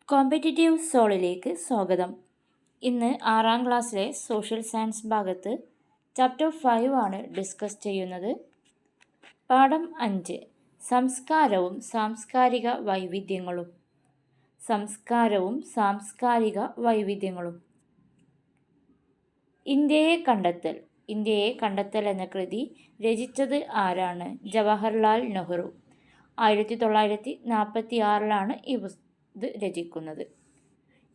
Competitive സോളിലേക്ക് സ്വാഗതം. ഇന്ന് 6ാം ക്ലാസ്സിലെ സോഷ്യൽ സയൻസ് ഭാഗത്ത് ചാപ്റ്റർ 5 ആണ് ഡിസ്കസ് ചെയ്യുന്നത്. പാഠം 5 സംസ്കാരവും സാംസ്കാരിക വൈവിധ്യങ്ങളും. സംസ്കാരവും സാംസ്കാരിക വൈവിധ്യങ്ങളും. ഇന്ത്യയെ കണ്ടെത്തൽ എന്ന കൃതി രചിച്ചത് ആരാണ്? ജവഹർലാൽ നെഹ്റു. 1946 ഇത് രചിക്കുന്നത്.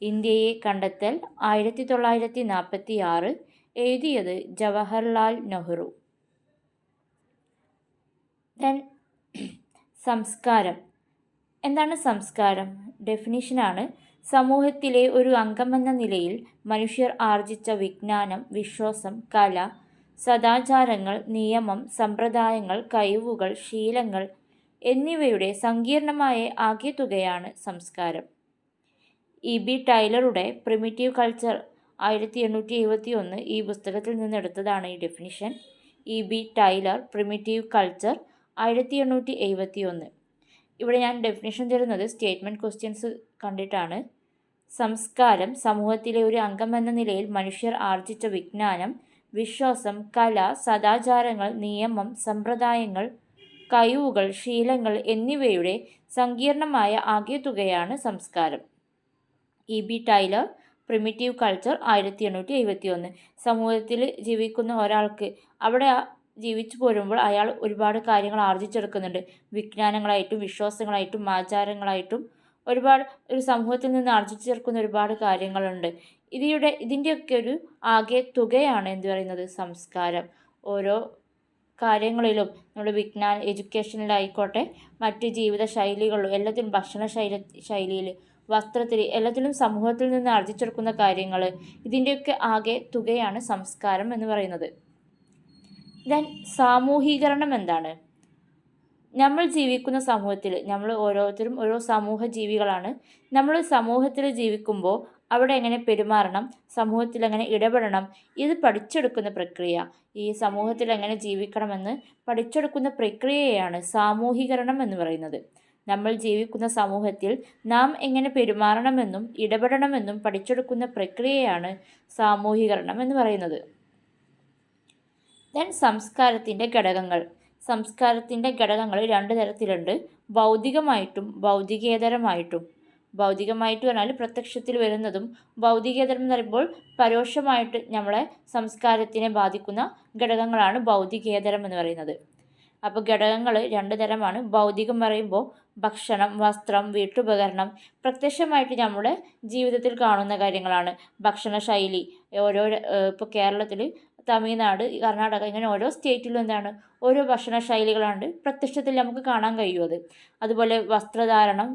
ഇന്ത്യയെ കണ്ടെത്തൽ 1946 എഴുതിയത് ജവഹർലാൽ നെഹ്റു. സംസ്കാരം. എന്താണ് സംസ്കാരം? ഡെഫിനിഷനാണ്: സമൂഹത്തിലെ ഒരു അംഗമെന്ന നിലയിൽ മനുഷ്യർ ആർജിച്ച വിജ്ഞാനം, വിശ്വാസം, കല, സദാചാരങ്ങൾ, നിയമം, സമ്പ്രദായങ്ങൾ, കഴിവുകൾ, ശീലങ്ങൾ എന്നിവയുടെ സങ്കീർണമായ ആകെത്തുകയാണ് സംസ്കാരം. ഇ.ബി. ടൈലറുടെ പ്രിമിറ്റീവ് കൾച്ചർ 1871 ഈ പുസ്തകത്തിൽ നിന്നെടുത്തതാണ് ഈ definition. E B. Tylor primitive culture 1871. ഇവിടെ ഞാൻ ഡെഫിനിഷൻ തരുന്നത് സ്റ്റേറ്റ്മെൻറ്റ് ക്വസ്റ്റ്യൻസ് കണ്ടിട്ടാണ്. സംസ്കാരം സമൂഹത്തിലെ ഒരു അംഗമെന്ന നിലയിൽ മനുഷ്യർ ആർജിച്ച വിജ്ഞാനം, വിശ്വാസം, കല, സദാചാരങ്ങൾ, നിയമം, സമ്പ്രദായങ്ങൾ, കഴിവുകൾ, ശീലങ്ങൾ എന്നിവയുടെ സങ്കീർണമായ ആകെത്തുകയാണ് സംസ്കാരം. ഇ.ബി. Tylor primitive culture 1871. സമൂഹത്തിൽ ജീവിക്കുന്ന ഒരാൾക്ക് അവിടെ ജീവിച്ചു പോരുമ്പോൾ അയാൾ ഒരുപാട് കാര്യങ്ങൾ ആർജിച്ചെടുക്കുന്നുണ്ട്. വിജ്ഞാനങ്ങളായിട്ടും വിശ്വാസങ്ങളായിട്ടും ആചാരങ്ങളായിട്ടും ഒരുപാട് ഒരു സമൂഹത്തിൽ നിന്ന് ആർജിച്ചെടുക്കുന്ന ഒരുപാട് കാര്യങ്ങളുണ്ട്. ഇതിൻ്റെയൊക്കെ ഒരു ആകെ തുകയാണ് എന്ത് പറയുന്നത്? സംസ്കാരം. ഓരോ കാര്യങ്ങളിലും നമ്മുടെ എഡ്യൂക്കേഷനിലായിക്കോട്ടെ, മറ്റ് ജീവിത ശൈലികളിലും എല്ലാത്തിലും, ഭക്ഷണ ശൈലിയിൽ, വസ്ത്രത്തിൽ, എല്ലാത്തിലും സമൂഹത്തിൽ നിന്ന് ആർജിച്ചെടുക്കുന്ന കാര്യങ്ങൾ, ഇതിൻ്റെയൊക്കെ ആകെ തുകയാണ് സംസ്കാരം എന്ന് പറയുന്നത്. സാമൂഹീകരണം എന്താണ്? നമ്മൾ ജീവിക്കുന്ന സമൂഹത്തിൽ നമ്മൾ ഓരോരുത്തരും ഓരോ സമൂഹ ജീവികളാണ്. നമ്മൾ സമൂഹത്തിൽ ജീവിക്കുമ്പോൾ അവിടെ എങ്ങനെ പെരുമാറണം, സമൂഹത്തിൽ എങ്ങനെ ഇടപെടണം, ഇത് പഠിച്ചെടുക്കുന്ന പ്രക്രിയ. ഈ സമൂഹത്തിൽ എങ്ങനെ ജീവിക്കണമെന്ന് പഠിച്ചെടുക്കുന്ന പ്രക്രിയയാണ് സാമൂഹീകരണം എന്ന് പറയുന്നത്. നമ്മൾ ജീവിക്കുന്ന സമൂഹത്തിൽ നാം എങ്ങനെ പെരുമാറണമെന്നും ഇടപെടണമെന്നും പഠിച്ചെടുക്കുന്ന പ്രക്രിയയാണ് സാമൂഹീകരണം എന്ന് പറയുന്നത്. സംസ്കാരത്തിൻ്റെ ഘടകങ്ങൾ. സംസ്കാരത്തിൻ്റെ ഘടകങ്ങൾ 2 തരത്തിലുണ്ട്: ഭൗതികമായിട്ടും ഭൗതികേതരമായിട്ടും. ഭൗതികമായിട്ട് പറഞ്ഞാൽ പ്രത്യക്ഷത്തിൽ വരുന്നതും, ഭൗതികേതരം എന്ന് പറയുമ്പോൾ പരോക്ഷമായിട്ട് നമ്മളെ സംസ്കാരത്തിനെ ബാധിക്കുന്ന ഘടകങ്ങളാണ് ഭൗതികേതരം എന്ന് പറയുന്നത്. അപ്പോൾ ഘടകങ്ങൾ 2 തരമാണ്. ഭൗതികം പറയുമ്പോൾ ഭക്ഷണം, വസ്ത്രം, വീട്ടുപകരണം പ്രത്യക്ഷമായിട്ട് നമ്മുടെ ജീവിതത്തിൽ കാണുന്ന കാര്യങ്ങളാണ്. ഭക്ഷണശൈലി, ഓരോ ഇപ്പോൾ കേരളത്തിൽ, തമിഴ്നാട്, കർണാടക, ഇങ്ങനെ ഓരോ സ്റ്റേറ്റിലും എന്താണ് ഓരോ ഭക്ഷണ ശൈലികളാണ് പ്രത്യക്ഷത്തിൽ നമുക്ക് കാണാൻ കഴിയുന്നത്. അതുപോലെ വസ്ത്രധാരണം,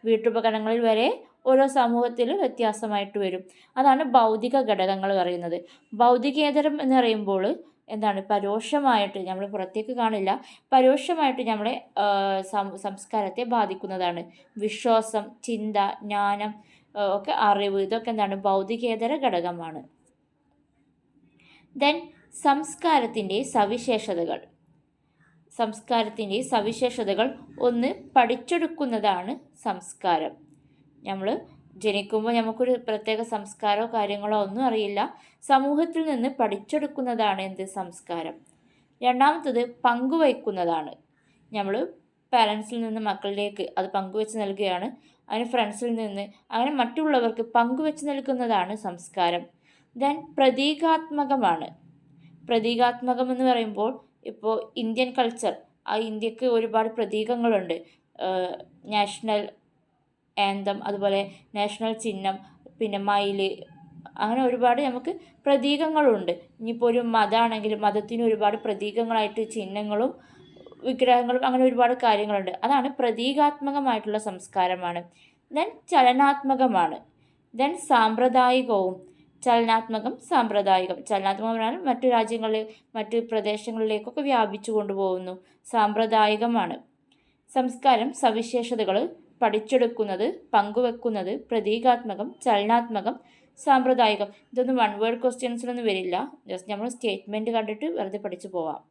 വീട്ടുപകരണങ്ങളിൽ വരെ ഓരോ സമൂഹത്തിൽ വ്യത്യാസമായിട്ട് വരും. അതാണ് ഭൗതിക ഘടകങ്ങൾ പറയുന്നത്. ഭൗതികേതരം എന്ന് പറയുമ്പോൾ എന്താണ്? പരോക്ഷമായിട്ട് നമ്മൾ പുറത്തേക്ക് കാണില്ല, പരോക്ഷമായിട്ട് നമ്മളെ സംസ്കാരത്തെ ബാധിക്കുന്നതാണ്. വിശ്വാസം, ചിന്ത, ജ്ഞാനം, ഒക്കെ അറിവ്, ഇതൊക്കെ എന്താണ്? ഭൗതികേതര ഘടകമാണ്. സംസ്കാരത്തിൻ്റെ സവിശേഷതകൾ. സംസ്കാരത്തിൻ്റെ സവിശേഷതകൾ. 1. പഠിച്ചെടുക്കുന്നതാണ് സംസ്കാരം. നമ്മൾ ജനിക്കുമ്പോൾ നമുക്കൊരു പ്രത്യേക സംസ്കാരമോ കാര്യങ്ങളോ ഒന്നും അറിയില്ല. സമൂഹത്തിൽ നിന്ന് പഠിച്ചെടുക്കുന്നതാണ് എന്ത്? സംസ്കാരം. 2. പങ്കുവയ്ക്കുന്നതാണ്. നമ്മൾ പാരൻസിൽ നിന്ന് മക്കളിലേക്ക് അത് പങ്കുവെച്ച് നൽകുകയാണ്. അതിന് ഫ്രണ്ട്സിൽ നിന്ന് അങ്ങനെ മറ്റുള്ളവർക്ക് പങ്കുവെച്ച് നൽകുന്നതാണ് സംസ്കാരം. പ്രതീകാത്മകമാണ്. പ്രതീകാത്മകം എന്ന് പറയുമ്പോൾ ഇപ്പോൾ ഇന്ത്യൻ കൾച്ചർ, ആ ഇന്ത്യക്ക് ഒരുപാട് പ്രതീകങ്ങളുണ്ട്. നാഷണൽ ആന്തം, അതുപോലെ നാഷണൽ ചിഹ്നം, പിന്നെ മയിൽ, അങ്ങനെ ഒരുപാട് നമുക്ക് പ്രതീകങ്ങളുണ്ട്. ഇനിയിപ്പോൾ ഒരു മതമാണെങ്കിലും മതത്തിന് ഒരുപാട് പ്രതീകങ്ങളായിട്ട് ചിഹ്നങ്ങളും വിഗ്രഹങ്ങളും അങ്ങനെ ഒരുപാട് കാര്യങ്ങളുണ്ട്. അതാണ് പ്രതീകാത്മകമായിട്ടുള്ള സംസ്കാരമാണ്. ചലനാത്മകമാണ്. സാമ്പ്രദായികവും. ചലനാത്മകം, സാമ്പ്രദായികം. ചലനാത്മകം പറഞ്ഞാൽ മറ്റു രാജ്യങ്ങളിൽ, മറ്റ് പ്രദേശങ്ങളിലേക്കൊക്കെ വ്യാപിച്ചു കൊണ്ടുപോകുന്നു. സാമ്പ്രദായികമാണ്. സംസ്കാരം സവിശേഷതകൾ: പഠിച്ചെടുക്കുന്നത്, പങ്കുവെക്കുന്നത്, പ്രതീകാത്മകം, ചലനാത്മകം, സാമ്പ്രദായികം. ഇതൊന്നും 1 വേർഡ് ക്വസ്റ്റ്യൻസിലൊന്നും വരില്ല. ജസ്റ്റ് നമ്മൾ സ്റ്റേറ്റ്മെൻറ്റ് കണ്ടിട്ട് വെറുതെ പഠിച്ചു പോവാം.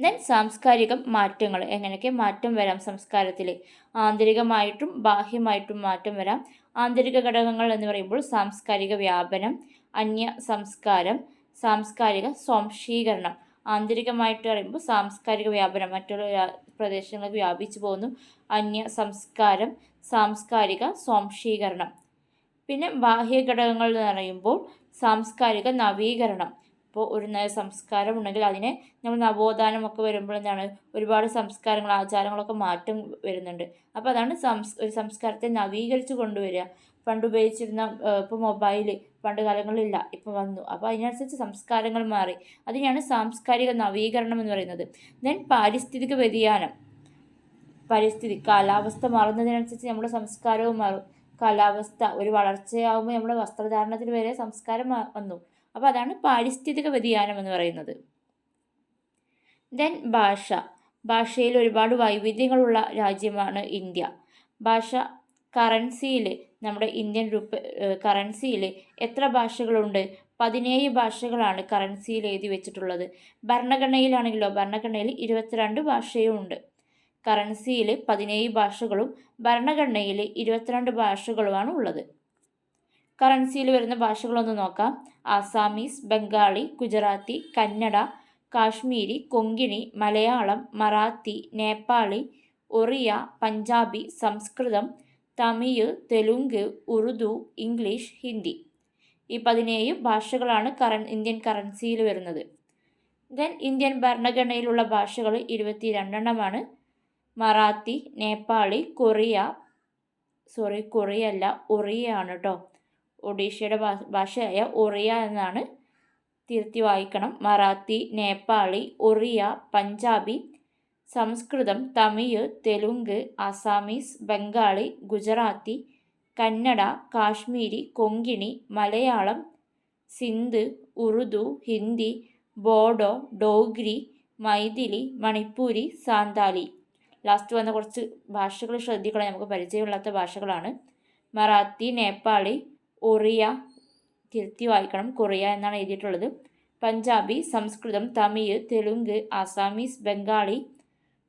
ദെൻ സാംസ്കാരിക മാറ്റങ്ങൾ, എങ്ങനെയൊക്കെ മാറ്റം വരാം സംസ്കാരത്തിൽ? ആന്തരികമായിട്ടും ബാഹ്യമായിട്ടും മാറ്റം വരാം. ആന്തരിക ഘടകങ്ങൾ എന്ന് പറയുമ്പോൾ സാംസ്കാരിക വ്യാപനം, അന്യ സംസ്കാരം, സാംസ്കാരിക സ്വാംശീകരണം. ആന്തരികമായിട്ട് പറയുമ്പോൾ സാംസ്കാരിക വ്യാപനം, മറ്റുള്ള പ്രദേശങ്ങൾക്ക് വ്യാപിച്ചു പോകുന്നു. അന്യ സംസ്കാരം, സാംസ്കാരിക സ്വാംശീകരണം. പിന്നെ ബാഹ്യ ഘടകങ്ങൾ എന്ന് പറയുമ്പോൾ സാംസ്കാരിക നവീകരണം. ഇപ്പോൾ ഒരു സംസ്കാരം ഉണ്ടെങ്കിൽ അതിനെ നമ്മൾ നവോത്ഥാനമൊക്കെ വരുമ്പോൾ എന്താണ്, ഒരുപാട് സംസ്കാരങ്ങൾ, ആചാരങ്ങളൊക്കെ മാറ്റം വരുന്നുണ്ട്. അപ്പോൾ അതാണ് ഒരു സംസ്കാരത്തെ നവീകരിച്ച് കൊണ്ടുവരിക. പണ്ട് ഉപയോഗിച്ചിരുന്ന ഇപ്പോൾ മൊബൈൽ പണ്ട് കാലങ്ങളിലില്ല, ഇപ്പോൾ വന്നു. അപ്പോൾ അതിനനുസരിച്ച് സംസ്കാരങ്ങൾ മാറി. അതിനെയാണ് സാംസ്കാരിക നവീകരണം എന്ന് പറയുന്നത്. ദെൻ പാരിസ്ഥിതിക വ്യതിയാനം. കാലാവസ്ഥ മാറുന്നതിനനുസരിച്ച് നമ്മുടെ സംസ്കാരവും മാറും. കാലാവസ്ഥ ഒരു വളർച്ചയാകുമ്പോൾ നമ്മുടെ വസ്ത്രധാരണത്തിൽ വരെ സംസ്കാരം വന്നു. അപ്പോൾ അതാണ് പാരിസ്ഥിതിക വ്യതിയാനം എന്ന് പറയുന്നത്. ദെൻ ഭാഷയിൽ ഒരുപാട് വൈവിധ്യങ്ങളുള്ള രാജ്യമാണ് ഇന്ത്യ. കറൻസിയിൽ, നമ്മുടെ ഇന്ത്യൻ കറൻസിയിൽ എത്ര ഭാഷകളുണ്ട്? 17 ഭാഷകളാണ് കറൻസിയിൽ എഴുതി വെച്ചിട്ടുള്ളത്. ഭരണഘടനയിൽ 22 ഭാഷയും ഉണ്ട്. കറൻസിയിൽ 17 ഭാഷകളും ഭരണഘടനയിൽ 22 ഭാഷകളുമാണ് ഉള്ളത്. കറൻസിയിൽ വരുന്ന ഭാഷകളൊന്ന് നോക്കാം. ആസാമീസ്, ബംഗാളി, ഗുജറാത്തി, കന്നഡ, കാശ്മീരി, കൊങ്കിണി, മലയാളം, മറാത്തി, നേപ്പാളി, ഒറിയ, പഞ്ചാബി, സംസ്കൃതം, തമിഴ്, തെലുങ്ക്, ഉറുദു, ഇംഗ്ലീഷ്, ഹിന്ദി. ഈ 17 ഭാഷകളാണ് ഇന്ത്യൻ കറൻസിയിൽ വരുന്നത്. ദെൻ ഇന്ത്യൻ ഭരണഘടനയിലുള്ള ഭാഷകൾ 22 മറാത്തി, നേപ്പാളി, ഒറിയയാണ് കേട്ടോ. ഒഡീഷയുടെ ഭാഷയായ ഒറിയ എന്നാണ്, തിരുത്തി വായിക്കണം. മറാത്തി, നേപ്പാളി, ഒറിയ, പഞ്ചാബി, സംസ്കൃതം, തമിഴ്, തെലുങ്ക്, ആസാമീസ്, ബംഗാളി, ഗുജറാത്തി, കന്നഡ, കാശ്മീരി, കൊങ്കിണി, മലയാളം, സിന്ധ്, ഉറുദു, ഹിന്ദി, ബോഡോ, ഡോഗ്രി, മൈഥിലി, മണിപ്പൂരി, സാന്താലി. ലാസ്റ്റ് വന്ന കുറച്ച് ഭാഷകൾ ശ്രദ്ധിക്കണം, നമുക്ക് പരിചയമില്ലാത്ത ഭാഷകളാണ്. മറാത്തി, നേപ്പാളി, ഒറിയ, തിരുത്തി വായിക്കണം, കൊറിയ എന്നാണ് എഴുതിയിട്ടുള്ളത്. പഞ്ചാബി, സംസ്കൃതം, തമിഴ്, തെലുങ്ക്, ആസാമീസ്, ബംഗാളി,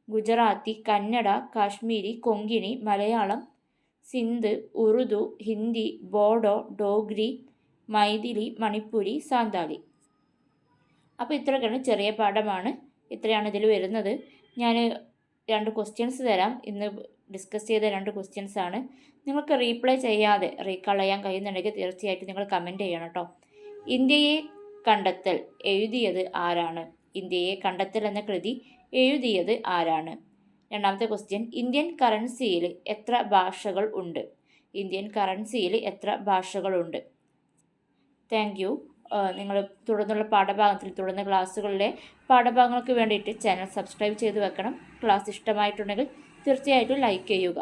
ഗുജറാത്തി, കന്നഡ, കാശ്മീരി, കൊങ്കിണി, മലയാളം, സിന്ധ്, ഉറുദു, ഹിന്ദി, ബോഡോ, ഡോഗ്രി, മൈഥിലി, മണിപ്പൂരി, സാന്താലി. അപ്പോൾ ഇത്രയൊക്കെയാണ്, ചെറിയ പാഠമാണ്. ഇത്രയാണ് ഇതിൽ വരുന്നത്. ഞാൻ 2 ക്വസ്റ്റ്യൻസ് തരാം. ഇന്ന് ഡിസ്കസ് ചെയ്ത 2 ക്വസ്റ്റ്യൻസ് ആണ്. നിങ്ങൾക്ക് റീപ്ലൈ ചെയ്യാതെ റീകളയാൻ കഴിയുന്നുണ്ടെങ്കിൽ തീർച്ചയായിട്ടും നിങ്ങൾ കമൻറ്റ് ചെയ്യണം കേട്ടോ. ഇന്ത്യയെ കണ്ടെത്തൽ എഴുതിയത് ആരാണ്? ഇന്ത്യയെ കണ്ടെത്തൽ എന്ന കൃതി എഴുതിയത് ആരാണ്? രണ്ടാമത്തെ ക്വസ്റ്റ്യൻ, ഇന്ത്യൻ കറൻസിയിൽ എത്ര ഭാഷകൾ ഉണ്ട്? ഇന്ത്യൻ കറൻസിയിൽ എത്ര ഭാഷകളുണ്ട്? Thank you. നിങ്ങൾ തുടർന്നുള്ള തുടർന്ന ക്ലാസ്സുകളിലെ പാഠഭാഗങ്ങൾക്ക് വേണ്ടിയിട്ട് ചാനൽ സബ്സ്ക്രൈബ് ചെയ്ത് വെക്കണം. ക്ലാസ് ഇഷ്ടമായിട്ടുണ്ടെങ്കിൽ തീർച്ചയായിട്ടും ലൈക്ക് ചെയ്യുക.